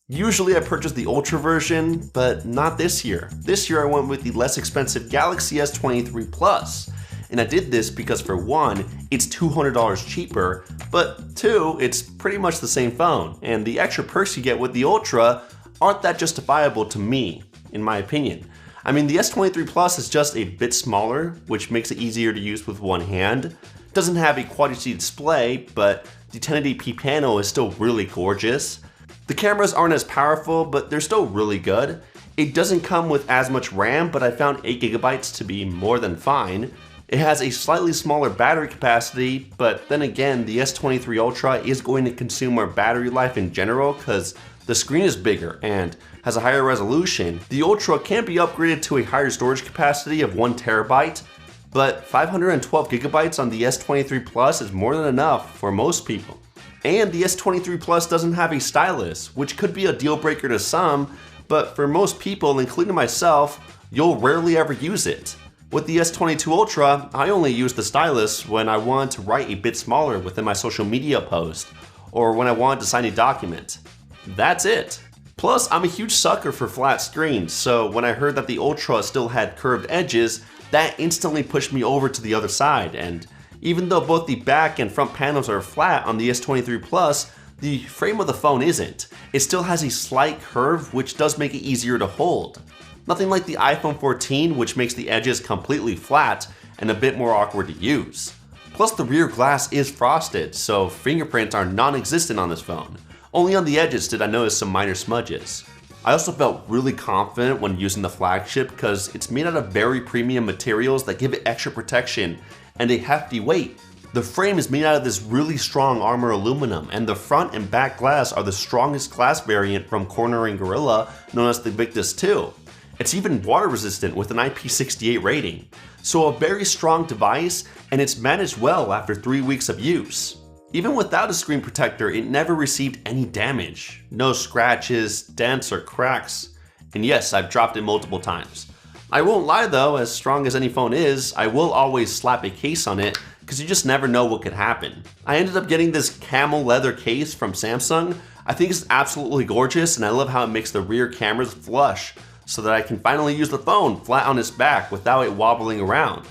Usually I purchase the Ultra version, but not this year. This year I went with the less expensive Galaxy S23 Plus. And I did this because for one, it's $200 cheaper, but two, it's pretty much the same phone, and the extra perks you get with the Ultra aren't that justifiable to me, in my opinion. I mean, the S23 Plus is just a bit smaller, which makes it easier to use with one hand. Doesn't have a Quad HD display, but the 1080p panel is still really gorgeous. The cameras aren't as powerful, but they're still really good. It doesn't come with as much RAM, but I found 8GB to be more than fine. It has a slightly smaller battery capacity, but then again, the S23 Ultra is going to consume more battery life in general because the screen is bigger and has a higher resolution. The Ultra can be upgraded to a higher storage capacity of 1TB, but 512GB on the S23 Plus is more than enough for most people. And the S23 Plus doesn't have a stylus, which could be a deal breaker to some, but for most people, including myself, you'll rarely ever use it. With the S22 Ultra, I only use the stylus when I want to write a bit smaller within my social media post, or when I want to sign a document. That's it. Plus, I'm a huge sucker for flat screens, so when I heard that the Ultra still had curved edges, that instantly pushed me over to the other side, and even though both the back and front panels are flat on the S23 Plus, the frame of the phone isn't. It still has a slight curve, which does make it easier to hold. Nothing like the iPhone 14, which makes the edges completely flat and a bit more awkward to use. Plus the rear glass is frosted, so fingerprints are non-existent on this phone. Only on the edges did I notice some minor smudges. I also felt really confident when using the flagship because it's made out of very premium materials that give it extra protection and a hefty weight. The frame is made out of this really strong armor aluminum, and the front and back glass are the strongest glass variant from Corning and Gorilla, known as the Victus 2. It's even water resistant with an IP68 rating. So a very strong device, and it's managed well after 3 weeks of use. Even without a screen protector, it never received any damage. No scratches, dents, or cracks. And yes, I've dropped it multiple times. I won't lie though, as strong as any phone is, I will always slap a case on it because you just never know what could happen. I ended up getting this camel leather case from Samsung. I think it's absolutely gorgeous, and I love how it makes the rear cameras flush so that I can finally use the phone flat on its back without it wobbling around.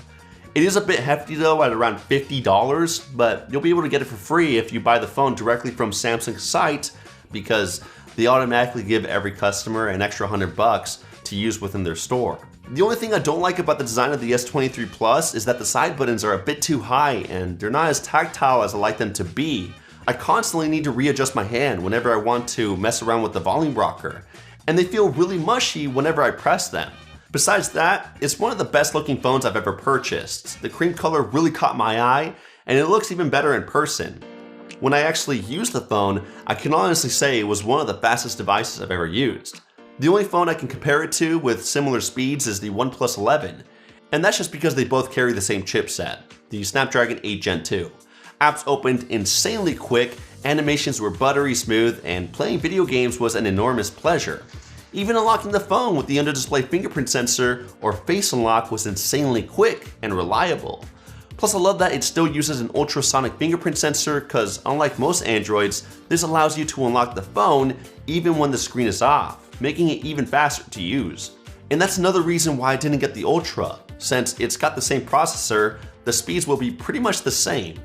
It is a bit hefty though at around $50, but you'll be able to get it for free if you buy the phone directly from Samsung's site because they automatically give every customer an extra $100 to use within their store. The only thing I don't like about the design of the S23 Plus is that the side buttons are a bit too high and they're not as tactile as I like them to be. I constantly need to readjust my hand whenever I want to mess around with the volume rocker, and they feel really mushy whenever I press them. Besides that, it's one of the best looking phones I've ever purchased. The cream color really caught my eye, and it looks even better in person. When I actually used the phone, I can honestly say it was one of the fastest devices I've ever used. The only phone I can compare it to with similar speeds is the OnePlus 11, and that's just because they both carry the same chipset, the Snapdragon 8 Gen 2. Apps opened insanely quick, animations were buttery smooth, and playing video games was an enormous pleasure. Even unlocking the phone with the under-display fingerprint sensor or face unlock was insanely quick and reliable. Plus I love that it still uses an ultrasonic fingerprint sensor because unlike most Androids, this allows you to unlock the phone even when the screen is off, making it even faster to use. And that's another reason why I didn't get the Ultra. Since it's got the same processor, the speeds will be pretty much the same.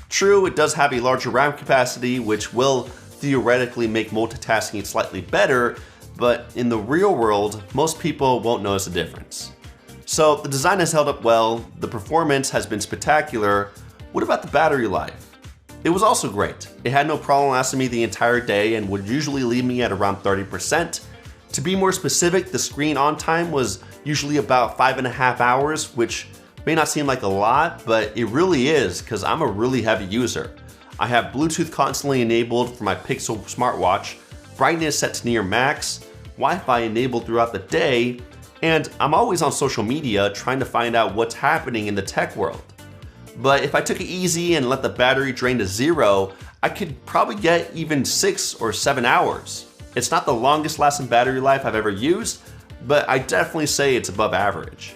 True, it does have a larger RAM capacity, which will theoretically make multitasking slightly better, but in the real world, most people won't notice a difference. So the design has held up well, the performance has been spectacular. What about the battery life? It was also great. It had no problem lasting me the entire day and would usually leave me at around 30%. To be more specific, the screen on time was usually about 5.5 hours, which may not seem like a lot, but it really is because I'm a really heavy user. I have Bluetooth constantly enabled for my Pixel smartwatch, brightness set to near max, Wi-Fi enabled throughout the day, and I'm always on social media trying to find out what's happening in the tech world. But if I took it easy and let the battery drain to 0, I could probably get even 6 or 7 hours. It's not the longest lasting battery life I've ever used, but I definitely say it's above average.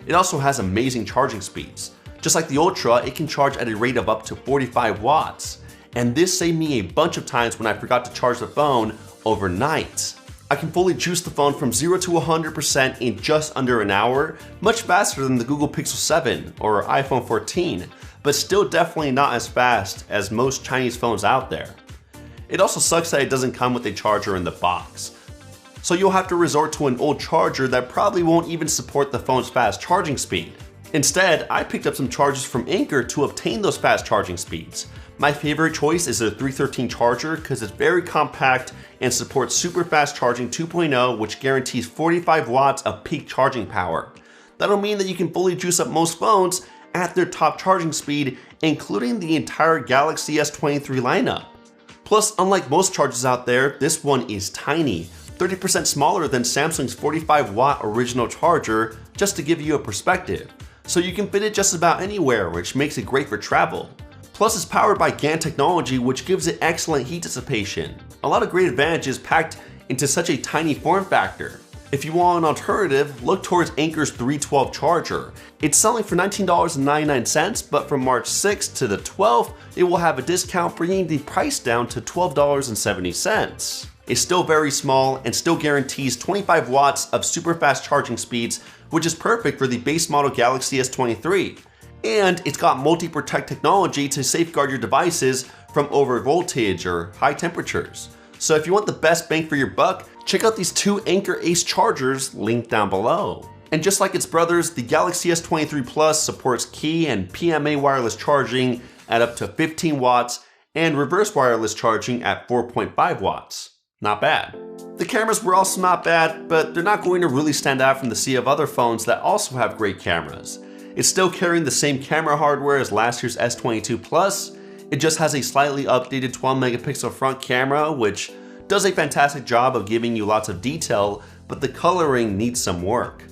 It also has amazing charging speeds. Just like the Ultra, it can charge at a rate of up to 45 watts. And this saved me a bunch of times when I forgot to charge the phone overnight. I can fully juice the phone from 0 to 100% in just under an hour, much faster than the Google Pixel 7 or iPhone 14, but still definitely not as fast as most Chinese phones out there. It also sucks that it doesn't come with a charger in the box, so you'll have to resort to an old charger that probably won't even support the phone's fast charging speed. Instead, I picked up some chargers from Anker to obtain those fast charging speeds. My favorite choice is a 313 charger because it's very compact and supports super fast charging 2.0, which guarantees 45 watts of peak charging power. That'll mean that you can fully juice up most phones at their top charging speed, including the entire Galaxy S23 lineup. Plus, unlike most chargers out there, this one is tiny, 30% smaller than Samsung's 45 watt original charger, just to give you a perspective. So you can fit it just about anywhere, which makes it great for travel. Plus, it's powered by GaN technology, which gives it excellent heat dissipation. A lot of great advantages packed into such a tiny form factor. If you want an alternative, look towards Anker's 312 charger. It's selling for $19.99, but from March 6th to the 12th, it will have a discount, bringing the price down to $12.70. It's still very small and still guarantees 25 watts of super fast charging speeds, which is perfect for the base model Galaxy S23. And it's got multi-protect technology to safeguard your devices from over voltage or high temperatures. So if you want the best bang for your buck, check out these two Anker Ace chargers linked down below. And just like its brothers, the Galaxy S23 Plus supports key and PMA wireless charging at up to 15 watts and reverse wireless charging at 4.5 watts. Not bad. The cameras were also not bad, but they're not going to really stand out from the sea of other phones that also have great cameras. It's still carrying the same camera hardware as last year's S22 Plus. It just has a slightly updated 12 megapixel front camera, which does a fantastic job of giving you lots of detail, but the coloring needs some work.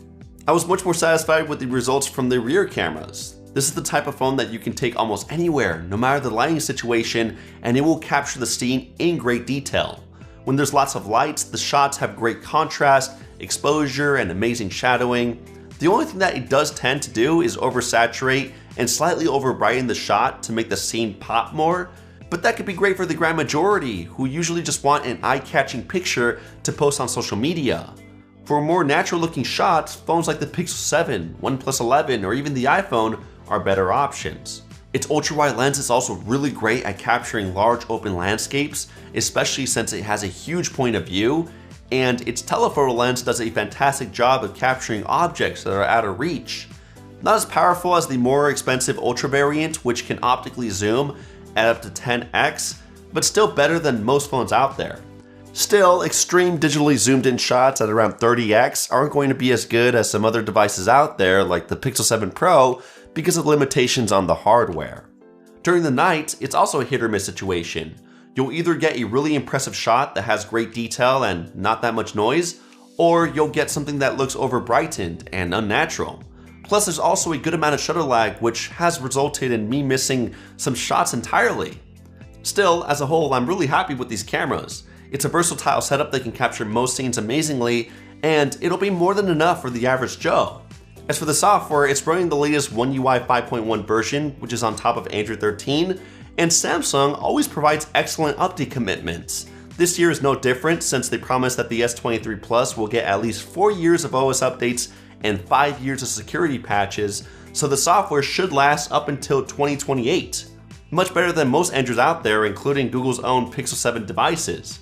I was much more satisfied with the results from the rear cameras. This is the type of phone that you can take almost anywhere, no matter the lighting situation, and it will capture the scene in great detail. When there's lots of lights, the shots have great contrast, exposure, and amazing shadowing. The only thing that it does tend to do is oversaturate and slightly overbrighten the shot to make the scene pop more, but that could be great for the grand majority who usually just want an eye-catching picture to post on social media. For more natural looking shots, phones like the Pixel 7, OnePlus 11, or even the iPhone are better options. Its ultra-wide lens is also really great at capturing large open landscapes, especially since it has a huge point of view, and its telephoto lens does a fantastic job of capturing objects that are out of reach. Not as powerful as the more expensive Ultra variant, which can optically zoom at up to 10x, but still better than most phones out there. Still, extreme digitally zoomed in shots at around 30x aren't going to be as good as some other devices out there like the Pixel 7 Pro because of limitations on the hardware. During the night, it's also a hit or miss situation. You'll either get a really impressive shot that has great detail and not that much noise, or you'll get something that looks over-brightened and unnatural. Plus, there's also a good amount of shutter lag, which has resulted in me missing some shots entirely. Still, as a whole, I'm really happy with these cameras. It's a versatile setup that can capture most scenes amazingly, and it'll be more than enough for the average Joe. As for the software, it's running the latest One UI 5.1 version, which is on top of Android 13, and Samsung always provides excellent update commitments. This year is no different since they promised that the S23 Plus will get at least 4 years of OS updates and 5 years of security patches, so the software should last up until 2028. Much better than most Androids out there, including Google's own Pixel 7 devices.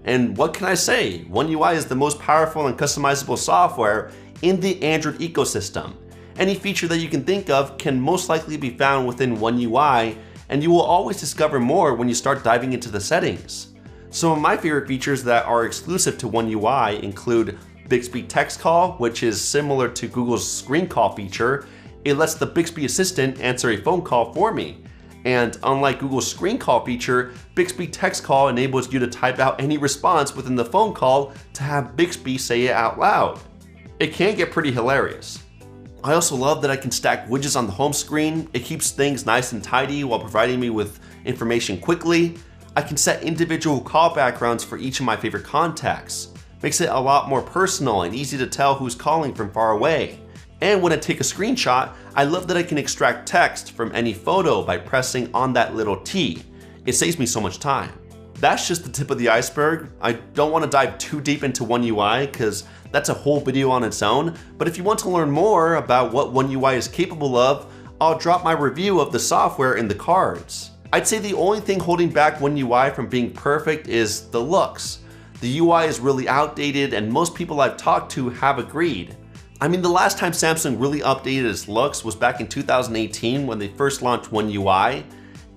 And what can I say? One UI is the most powerful and customizable software in the Android ecosystem. Any feature that you can think of can most likely be found within One UI, and you will always discover more when you start diving into the settings. Some of my favorite features that are exclusive to One UI include Bixby Text Call, which is similar to Google's Screen Call feature. It lets the Bixby Assistant answer a phone call for me. And unlike Google's Screen Call feature, Bixby Text Call enables you to type out any response within the phone call to have Bixby say it out loud. It can get pretty hilarious. I also love that I can stack widgets on the home screen. It keeps things nice and tidy while providing me with information quickly. I can set individual call backgrounds for each of my favorite contacts. Makes it a lot more personal and easy to tell who's calling from far away. And when I take a screenshot, I love that I can extract text from any photo by pressing on that little T. It saves me so much time. that's just the tip of the iceberg. I don't want to dive too deep into One UI because that's a whole video on its own, but if you want to learn more about what One UI is capable of, I'll drop my review of the software in the cards. I'd say the only thing holding back One UI from being perfect is the looks. The UI is really outdated and most people I've talked to have agreed. I mean, the last time Samsung really updated its looks was back in 2018 when they first launched One UI,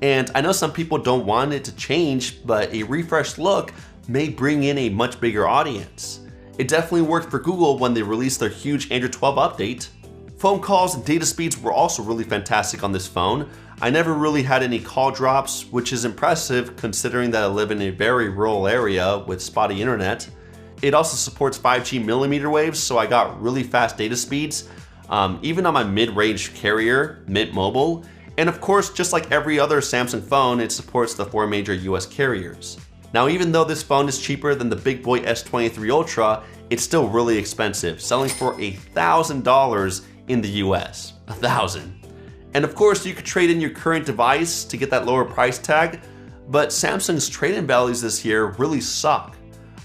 and I know some people don't want it to change, but a refreshed look may bring in a much bigger audience. It definitely worked for Google when they released their huge Android 12 update. Phone calls and data speeds were also really fantastic on this phone. I never really had any call drops, which is impressive considering that I live in a very rural area with spotty internet. It also supports 5G millimeter waves, so I got really fast data speeds, even on my mid-range carrier, Mint Mobile. And of course, just like every other Samsung phone, it supports the 4 major US carriers. Now, even though this phone is cheaper than the big boy S23 Ultra, it's still really expensive, selling for $1,000 in the US. $1,000. And of course, you could trade in your current device to get that lower price tag, but Samsung's trade-in values this year really suck.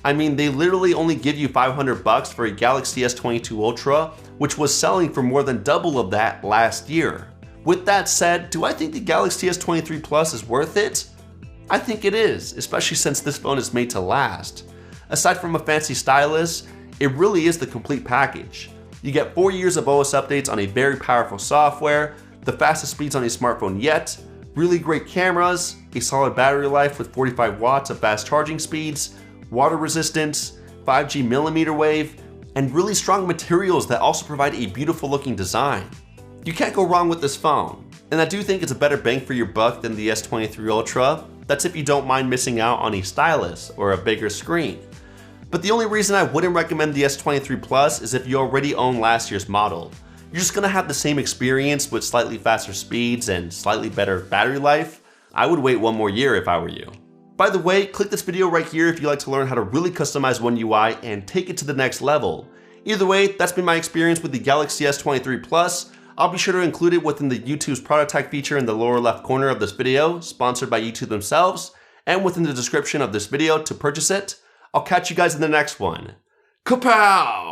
I mean, they literally only give you $500 for a Galaxy S22 Ultra, which was selling for more than double of that last year. With that said, do I think the Galaxy S23 Plus is worth it? I think it is, especially since this phone is made to last. Aside from a fancy stylus, it really is the complete package. You get 4 years of OS updates on a very powerful software, the fastest speeds on a smartphone yet, really great cameras, a solid battery life with 45 watts of fast charging speeds, water resistance, 5G millimeter wave, and really strong materials that also provide a beautiful looking design. You can't go wrong with this phone, and I do think it's a better bang for your buck than the S23 Ultra. That's if you don't mind missing out on a stylus or a bigger screen. But the only reason I wouldn't recommend the S23 Plus is if you already own last year's model. You're just gonna have the same experience with slightly faster speeds and slightly better battery life. I would wait 1 more year if I were you. By the way, click this video right here if you'd like to learn how to really customize One UI and take it to the next level. Either way, that's been my experience with the Galaxy S23 Plus. I'll be sure to include it within the YouTube's product tag feature in the lower left corner of this video, sponsored by YouTube themselves, and within the description of this video to purchase it. I'll catch you guys in the next one. Kapow!